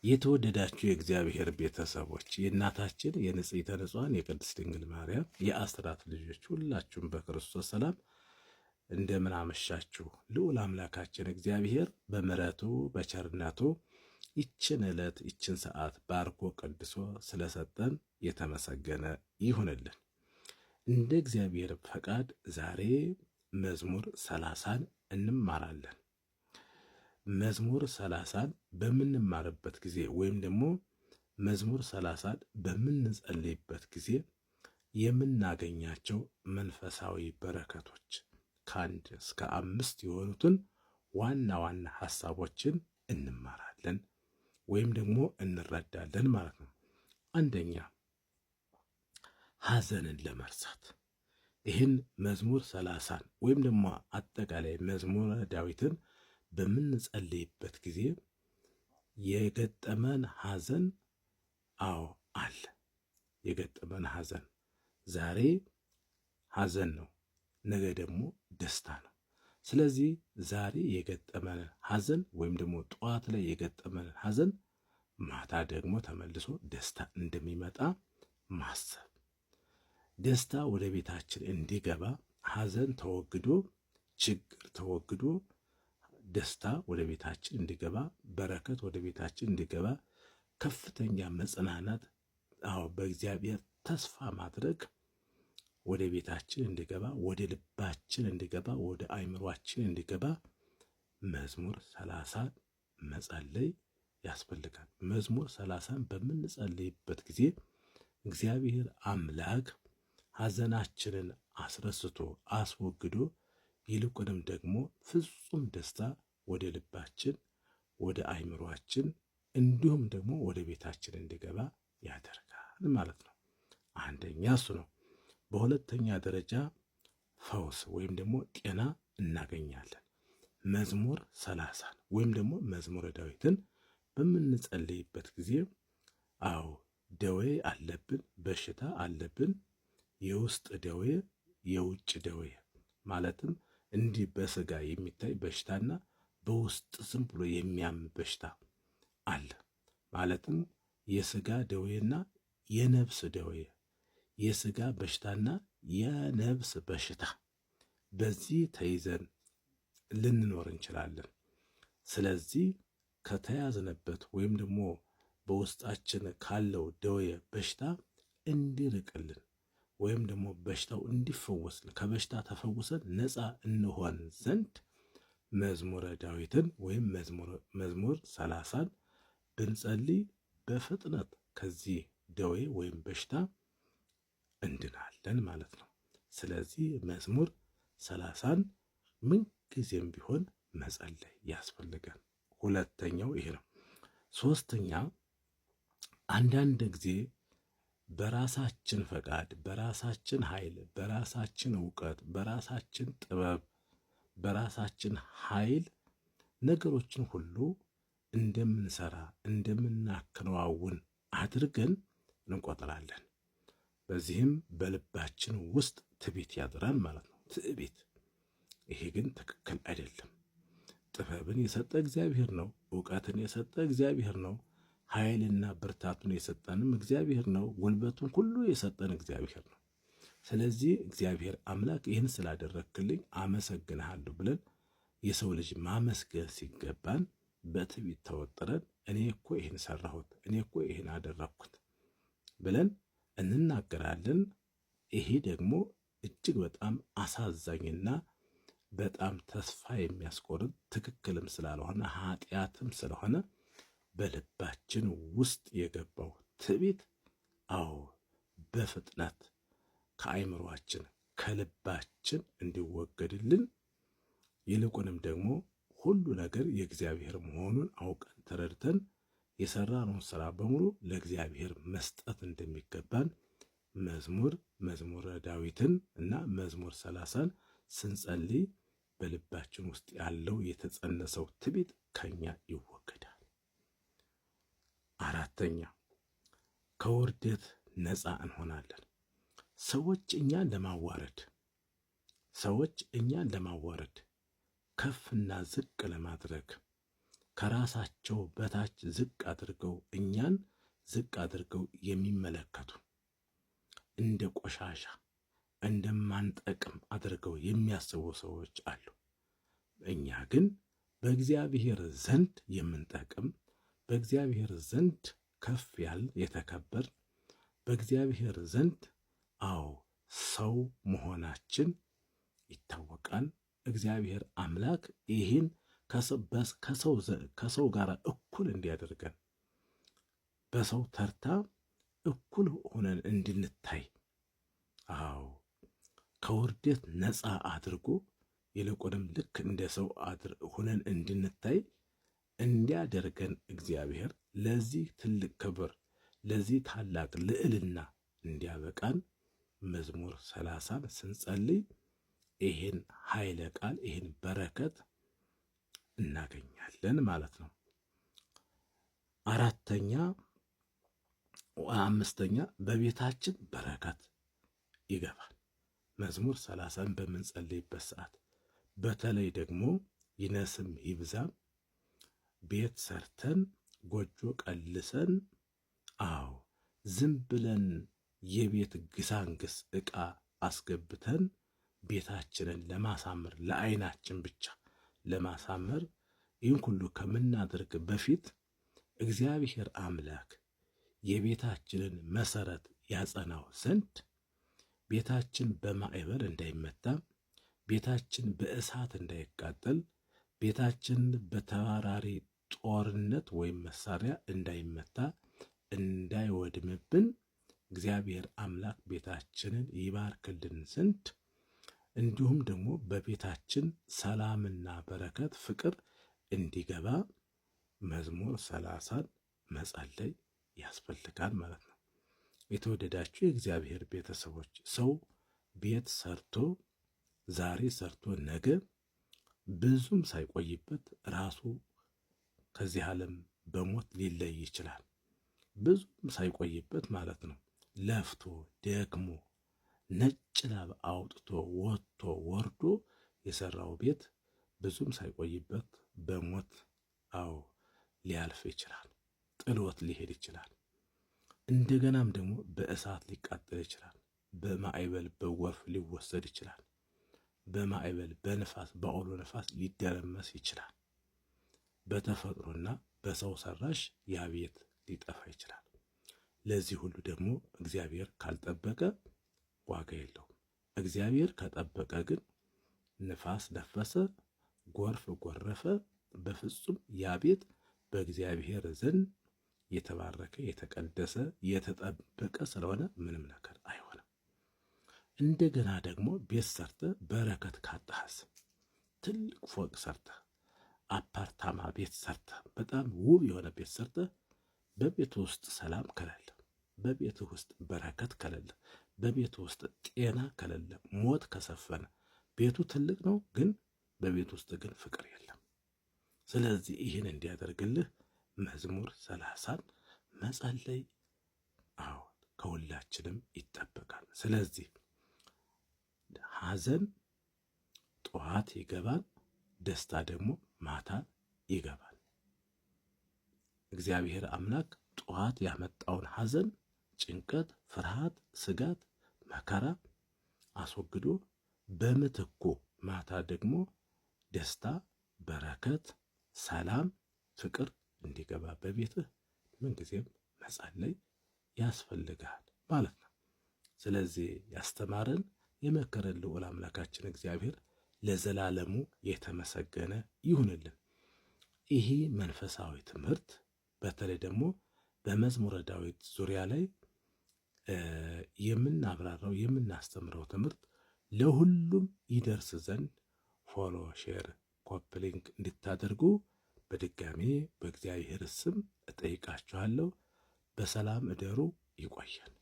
የተወደዳችሁ የእግዚአብሔር ቤተሰቦች የእናታችን የንጽሕተ ንጹሐን የቅድስት ድንግል ማርያም የአስራት ልጆች ሁላችሁም በክርስቶስ ሰላም እንደምን አመሻችሁ። ልዑል አምላካችን እግዚአብሔር በምሕረቱ በቸርነቱ ይችን ዕለት ይችን ሰዓት ባርኮ ቀድሶ ስለሰጠን የተመሰገነ ይሁንልን። እንደ እግዚአብሔር ፈቃድ ዛሬ መዝሙር 30ን እንማራለን። መዝሙር 30ን በምንማርበት ጊዜ ወይም ደግሞ መዝሙር 30ን በምንጸልይበት ጊዜ የምናገኛቸው መንፈሳዊ በረከቶች ከ1 እስከ 5 የሆኑትን ዋና ዋና ሐሳቦችን እንማራለን ወይም ደግሞ እንረዳለን ማለት ነው። አንደኛ፣ ሐዘንን ለመርሳት ይህን መዝሙር 30ን ወይም ደግሞ አጠቃላይ መዝሙረ ዳዊትን በምንጸልይበት ጊዜ የገጠመን ሐዘን አለ። የገጠመን ሐዘን ዛሬ ሐዘን ነው፣ ነገ ደግሞ ደስታ ነው። ስለዚህ ዛሬ የገጠመን ሐዘን ወይም ደግሞ ጠዋት ላይ የገጠመን ሐዘን ማታ ደግሞ ተመልሶ ደስታ እንደሚመጣ ማሰብ፣ ደስታ ወደ ቤታችን እንዲገባ፣ ሐዘን ተወግዶ ችግር ተወግዶ ደስታ ወደ ቤታችን እንዲገባ፣ በረከት ወደ ቤታችን እንዲገባ፣ ከፍተኛ መጽናናት በእግዚአብሔር ተስፋ ማድረግ ወደ ቤታችን እንዲገባ፣ ወደ ልባችን እንዲገባ፣ ወደ አእምሯችን እንዲገባ መዝሙር 30 መጸለይ ያስፈልጋል። መዝሙር 30 በምንጸልይበት ጊዜ እግዚአብሔር አምላክ ሐዘናችንን አስረስቶ አስወግዶ ይልቁንም ደግሞ ፍጹም ደስታ ወደ ልባችን ወደ አእምሯችን እንዲሁም ደግሞ ወደ ቤታችን እንዲገባ ያደርጋል ማለት ነው። አንደኛ እሱ ነው። በሁለተኛ ደረጃ ፈውስ ወይም ደግሞ ጤና እናገኛለን። መዝሙር 30 ወይም ደግሞ መዝሙረ ዳዊትን በምንጸልይበት ጊዜ ደዌ አለብን፣ በሽታ አለብን፣ የውስጥ ደዌ የውጭ ደዌ ማለትም እንዲህ በስጋ የሚታይ በሽታና በውስጥ ዝም ብሎ የሚያም በሽታ አለ። ማለትም የስጋ ደዌና የነፍስ ደዌ፣ የስጋ በሽታና የነፍስ በሽታ፣ በዚህ ተይዘን ልንኖር እንችላለን። ስለዚህ ከተያዝንበት ወይም ደግሞ በውስጣችን ካለው ደዌ በሽታ እንዲርቅልን ወይም ደግሞ በሽታው እንዲፈወስልን ከበሽታ ተፈውሰን ነፃ እንሆን ዘንድ መዝሙረ ዳዊትን ወይም መዝሙር 30ን ብንጸልይ በፍጥነት ከዚህ ደዌ ወይም በሽታ እንድናለን ማለት ነው። ስለዚህ መዝሙር 30ን ምንጊዜም ቢሆን መጸለይ ያስፈልጋል። ሁለተኛው ይሄ ነው። ሶስተኛ፣ አንዳንድ ጊዜ በራሳችን ፈቃድ፣ በራሳችን ኃይል፣ በራሳችን እውቀት፣ በራሳችን ጥበብ፣ በራሳችን ኃይል ነገሮችን ሁሉ እንደምንሰራ እንደምናከናውን አድርገን እንቆጥራለን። በዚህም በልባችን ውስጥ ትዕቢት ያድራል ማለት ነው። ትዕቢት፣ ይሄ ግን ትክክል አይደለም። ጥበብን የሰጠ እግዚአብሔር ነው። እውቀትን የሰጠ እግዚአብሔር ነው። ኃይልና ብርታቱን የሰጠንም እግዚአብሔር ነው። ጉልበቱን ሁሉ የሰጠን እግዚአብሔር ነው። ስለዚህ እግዚአብሔር አምላክ ይህን ስላደረክልኝ አመሰግንሃለሁ ብለን የሰው ልጅ ማመስገን ሲገባን በትዕቢት ተወጥረን እኔ እኮ ይህን ሰራሁት፣ እኔ እኮ ይህን አደረግኩት ብለን እንናገራለን። ይሄ ደግሞ እጅግ በጣም አሳዛኝና በጣም ተስፋ የሚያስቆርጥ ትክክልም ስላልሆነ ኃጢአትም ስለሆነ በልባችን ውስጥ የገባው ትዕቢት በፍጥነት ከአእምሯችን ከልባችን እንዲወገድልን ይልቁንም ደግሞ ሁሉ ነገር የእግዚአብሔር መሆኑን አውቀን ተረድተን የሰራነውን ስራ በሙሉ ለእግዚአብሔር መስጠት እንደሚገባን መዝሙረ ዳዊትን እና መዝሙር 30ን ስንጸልይ በልባችን ውስጥ ያለው የተጸነሰው ትዕቢት ከኛ ይወገዳል። አራተኛ፣ ከውርደት ነፃ እንሆናለን። ሰዎች እኛን ለማዋረድ ከፍና ዝቅ ለማድረግ ከራሳቸው በታች ዝቅ አድርገው እኛን ዝቅ አድርገው የሚመለከቱ እንደ ቆሻሻ እንደማንጠቅም አድርገው የሚያስቡ ሰዎች አሉ። እኛ ግን በእግዚአብሔር ዘንድ የምንጠቅም፣ በእግዚአብሔር ዘንድ ከፍ ያልን የተከበር፣ በእግዚአብሔር ዘንድ ሰው መሆናችን ይታወቃል። እግዚአብሔር አምላክ ይህን ከሰው ጋር እኩል እንዲያደርገን በሰው ተርታ እኩል ሆነን እንድንታይ ከውርደት ነፃ አድርጎ ይልቁንም ልክ እንደ ሰው ሆነን እንድንታይ እንዲያደርገን እግዚአብሔር ለዚህ ትልቅ ክብር ለዚህ ታላቅ ልዕልና እንዲያበቃን መዝሙር 30ን ስንጸልይ ይህን ኃይለ ቃል ይህን በረከት እናገኛለን ማለት ነው። አምስተኛ በቤታችን በረከት ይገባል። መዝሙር 30ን በምንጸልይበት ሰዓት በተለይ ደግሞ ይነስም ይብዛም ቤት ሰርተን ጎጆ ቀልሰን ዝም ብለን የቤት ግሳንግስ ዕቃ አስገብተን ቤታችንን ለማሳመር ለዓይናችን ብቻ ለማሳመር ይህን ሁሉ ከምናደርግ በፊት እግዚአብሔር አምላክ የቤታችንን መሰረት ያጸናው ዘንድ ቤታችን በማዕበል እንዳይመታ፣ ቤታችን በእሳት እንዳይቃጠል፣ ቤታችን በተባራሪ ጦርነት ወይም መሳሪያ እንዳይመታ እንዳይወድምብን እግዚአብሔር አምላክ ቤታችንን ይባርክልን ዘንድ እንዲሁም ደግሞ በቤታችን ሰላምና በረከት ፍቅር እንዲገባ መዝሙር 30ን መጸለይ ያስፈልጋል ማለት ነው። የተወደዳችሁ የእግዚአብሔር ቤተሰቦች ሰው ቤት ሰርቶ ዛሬ ሰርቶ ነገ ብዙም ሳይቆይበት ራሱ ከዚህ ዓለም በሞት ሊለይ ይችላል። ብዙም ሳይቆይበት ማለት ነው። ለፍቶ ደክሞ ነጭ ላብ አውጥቶ ወጥቶ ወርዶ የሰራው ቤት ብዙም ሳይቆይበት በሞት ሊያልፍ ይችላል። ጥሎት ሊሄድ ይችላል። እንደገናም ደግሞ በእሳት ሊቃጠል ይችላል። በማዕበል በጎርፍ ሊወሰድ ይችላል። በማዕበል በነፋስ በአውሎ ነፋስ ሊደረመስ ይችላል። በተፈጥሮና በሰው ሰራሽ ያ ቤት ሊጠፋ ይችላል። ለዚህ ሁሉ ደግሞ እግዚአብሔር ካልጠበቀ ዋጋ የለውም። እግዚአብሔር ከጠበቀ ግን ነፋስ ነፈሰ፣ ጎርፍ ጎረፈ፣ በፍጹም ያ ቤት በእግዚአብሔር ዘንድ የተባረከ የተቀደሰ የተጠበቀ ስለሆነ ምንም ነገር አይሆንም። እንደገና ደግሞ ቤት ሰርተ በረከት ካጣህስ፣ ትልቅ ፎቅ ሰርተ አፓርታማ ቤት ሰርተ በጣም ውብ የሆነ ቤት ሰርተ በቤቱ ውስጥ ሰላም ከሌለ፣ በቤቱ ውስጥ በረከት ከሌለ፣ በቤቱ ውስጥ ጤና ከሌለ፣ ሞት ከሰፈነ ቤቱ ትልቅ ነው፣ ግን በቤቱ ውስጥ ግን ፍቅር የለም። ስለዚህ ይህን እንዲያደርግልህ መዝሙር 30ን መጸለይ ከሁላችንም ይጠበቃል። ስለዚህ ሐዘን ጠዋት ይገባል፣ ደስታ ደግሞ ማታ ይገባል። እግዚአብሔር አምላክ ጠዋት ያመጣውን ሐዘን፣ ጭንቀት፣ ፍርሃት፣ ስጋት፣ መከራ አስወግዶ በምትኩ ማታ ደግሞ ደስታ፣ በረከት፣ ሰላም፣ ፍቅር እንዲገባ በቤትህ ምንጊዜም መጸለይ ያስፈልጋል ማለት ነው። ስለዚህ ያስተማረን የመከረን ልዑል አምላካችን እግዚአብሔር ለዘላለሙ የተመሰገነ ይሁንልን። ይሄ መንፈሳዊ ትምህርት በተለይ ደግሞ በመዝሙረ ዳዊት ዙሪያ ላይ የምናብራራው የምናስተምረው ትምህርት ለሁሉም ይደርስ ዘንድ ፎሎ፣ ሼር፣ ኮፕሊንክ እንድታደርጉ በድጋሜ በእግዚአብሔር ስም እጠይቃችኋለሁ። በሰላም እደሩ። ይቆያል።